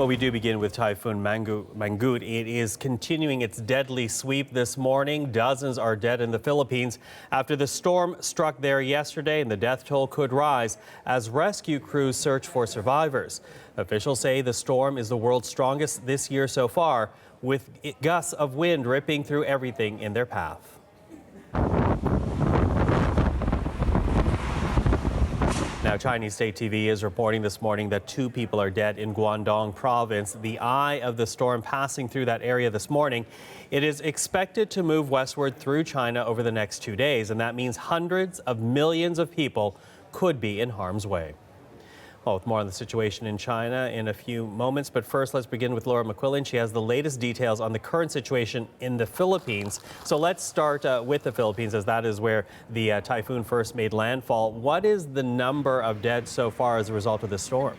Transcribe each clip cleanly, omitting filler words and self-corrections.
Well, we do begin with Typhoon Mangkhut. It is continuing its deadly sweep this morning. Dozens are dead in the Philippines after the storm struck there yesterday, and the death toll could rise as rescue crews search for survivors. Officials say the storm is the world's strongest this year so far, with gusts of wind ripping through everything in their path. Now, Chinese state TV is reporting this morning that 2 people are dead in Guangdong province. The eye of the storm passing through that area this morning. It is expected to move westward through China over the next 2 days, and that means hundreds of millions of people could be in harm's way. Well, with more on the situation in China in a few moments, but first let's begin with Laura McQuillan. She has the latest details on the current situation in the Philippines. So let's start with the Philippines, as that is where the typhoon first made landfall. What is the number of dead so far as a result of this storm?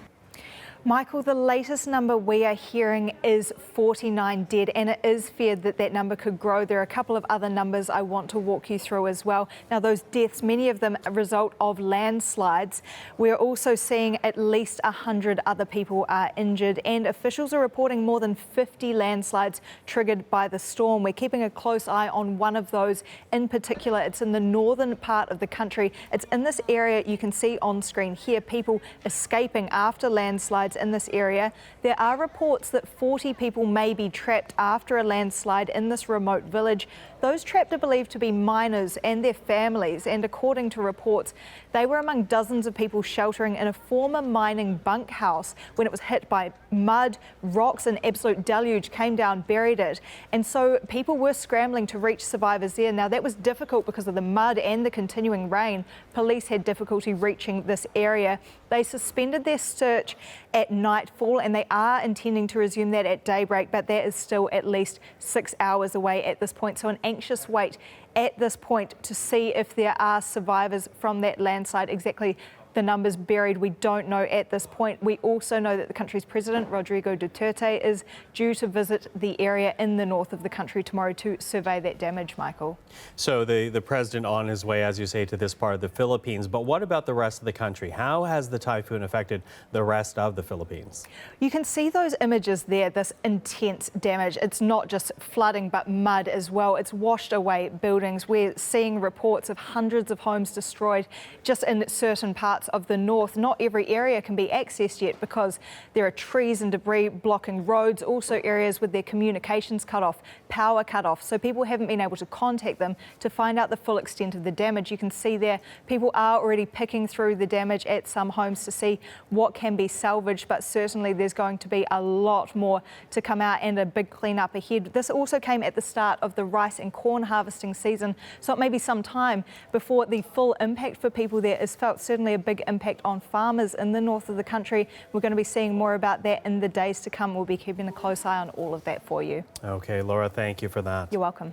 Michael, the latest number we are hearing is 49 dead, and it is feared that that number could grow. There are a couple of other numbers I want to walk you through as well. Now, those deaths, many of them a result of landslides. We're also seeing at least 100 other people are injured, and officials are reporting more than 50 landslides triggered by the storm. We're keeping a close eye on one of those in particular. It's in the northern part of the country. It's in this area you can see on screen here, people escaping after landslides in this area. There are reports that 40 people may be trapped after a landslide in this remote village. Those trapped are believed to be miners and their families, and according to reports, they were among dozens of people sheltering in a former mining bunkhouse when it was hit by mud, rocks, an absolute deluge came down, buried it. And so people were scrambling to reach survivors there. Now, that was difficult because of the mud and the continuing rain. Police had difficulty reaching this area. They suspended their search at nightfall, and they are intending to resume that at daybreak, but that is still at least 6 hours away at this point. So an anxious wait at this point to see if there are survivors from that landslide. Exactly the numbers buried, we don't know at this point. We also know that the country's president, Rodrigo Duterte, is due to visit the area in the north of the country tomorrow to survey that damage, Michael. So the president on his way, as you say, to this part of the Philippines. But what about the rest of the country? How has the typhoon affected the rest of the Philippines? You can see those images there, this intense damage. It's not just flooding, but mud as well. It's washed away buildings. We're seeing reports of hundreds of homes destroyed just in certain parts of the north. Not every area can be accessed yet because there are trees and debris blocking roads, also areas with their communications cut off, power cut off. So people haven't been able to contact them to find out the full extent of the damage. You can see there, people are already picking through the damage at some homes to see what can be salvaged, but certainly there's going to be a lot more to come out and a big cleanup ahead. This also came at the start of the rice and corn harvesting season, so it may be some time before the full impact for people there is felt. Certainly a big impact on farmers in the north of the country. We're going to be seeing more about that in the days to come. We'll be keeping a close eye on all of that for you. Okay, Laura, thank you for that. You're welcome.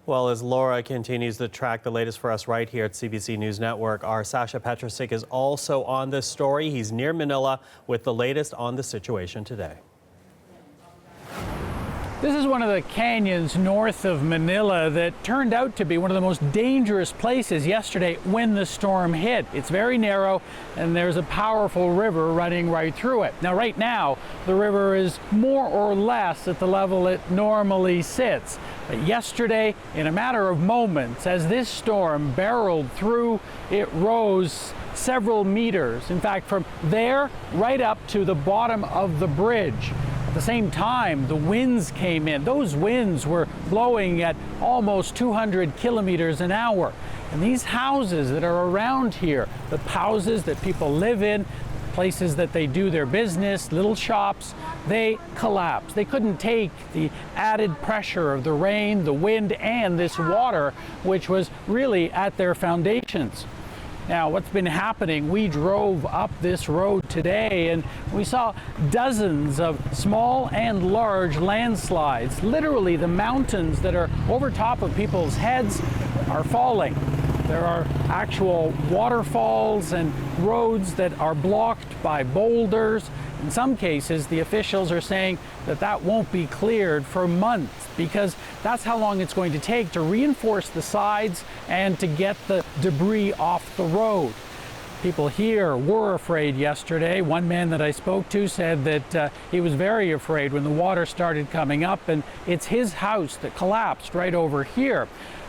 Well, as Laura continues to track the latest for us right here at CBC News Network, our Sasha Petrosic is also on this story. He's near Manila with the latest on the situation today. This is one of the canyons north of Manila that turned out to be one of the most dangerous places yesterday when the storm hit. It's very narrow, and there's a powerful river running right through it. Now, right now, the river is more or less at the level it normally sits. But yesterday, in a matter of moments, as this storm barreled through, it rose several meters. In fact, from there right up to the bottom of the bridge. At the same time, the winds came in. Those winds were blowing at almost 200 kilometers an hour. And these houses that are around here, the houses that people live in, places that they do their business, little shops, they collapsed. They couldn't take the added pressure of the rain, the wind, and this water, which was really at their foundations. Now, what's been happening, we drove up this road today and we saw dozens of small and large landslides. Literally, the mountains that are over top of people's heads are falling. There are actual waterfalls and roads that are blocked by boulders. In some cases, the officials are saying that that won't be cleared for months because that's how long it's going to take to reinforce the sides and to get the debris off the road. People here were afraid yesterday. One man that I spoke to said that he was very afraid when the water started coming up, and it's his house that collapsed right over here.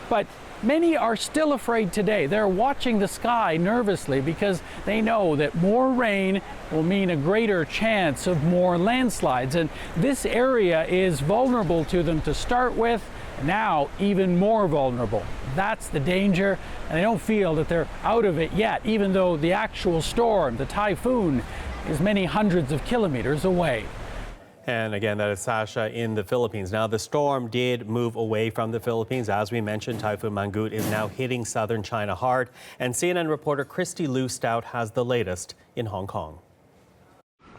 But many are still afraid today. They're watching the sky nervously because they know that more rain will mean a greater chance of more landslides. And this area is vulnerable to them to start with, now even more vulnerable. That's the danger, and they don't feel that they're out of it yet, even though the actual storm, the typhoon, is many hundreds of kilometers away. And again, that is Sasha in the Philippines. Now, the storm did move away from the Philippines. As we mentioned, Typhoon Mangkhut is now hitting southern China hard. And CNN reporter Christy Lou Stout has the latest in Hong Kong.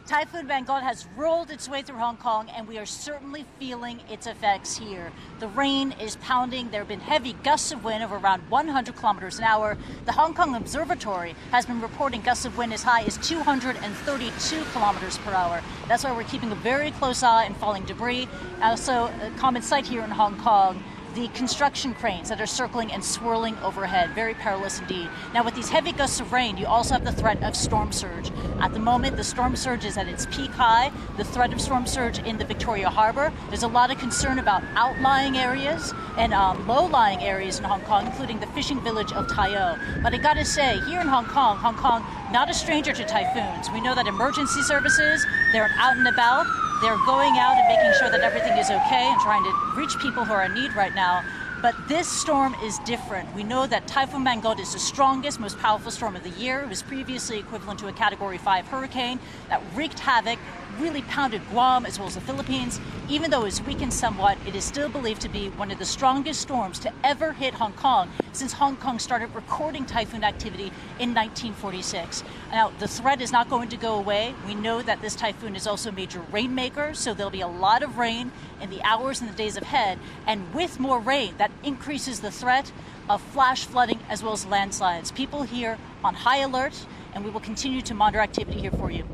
Typhoon Mangkhut has rolled its way through Hong Kong, and we are certainly feeling its effects here. The rain is pounding. There have been heavy gusts of wind of around 100 kilometers an hour. The Hong Kong Observatory has been reporting gusts of wind as high as 232 kilometers per hour. That's why we're keeping a very close eye on falling debris. Also, a common sight here in Hong Kong, the construction cranes that are circling and swirling overhead. Very perilous indeed. Now, with these heavy gusts of rain, you also have the threat of storm surge. At the moment, the storm surge is at its peak high. The threat of storm surge in the Victoria Harbour. There's a lot of concern about outlying areas and low-lying areas in Hong Kong, including the fishing village of Tai O. But I gotta say, here in Hong Kong, not a stranger to typhoons. We know that emergency services, they're out and about. They're going out and making sure that everything is okay and trying to reach people who are in need right now. But this storm is different. We know that Typhoon Mangkhut is the strongest, most powerful storm of the year. It was previously equivalent to a Category 5 hurricane that wreaked havoc, really pounded Guam as well as the Philippines. Even though it's weakened somewhat, it is still believed to be one of the strongest storms to ever hit Hong Kong since Hong Kong started recording typhoon activity in 1946. Now, the threat is not going to go away. We know that this typhoon is also a major rainmaker, so there'll be a lot of rain in the hours and the days ahead. And with more rain, that increases the threat of flash flooding as well as landslides. People here on high alert, and we will continue to monitor activity here for you.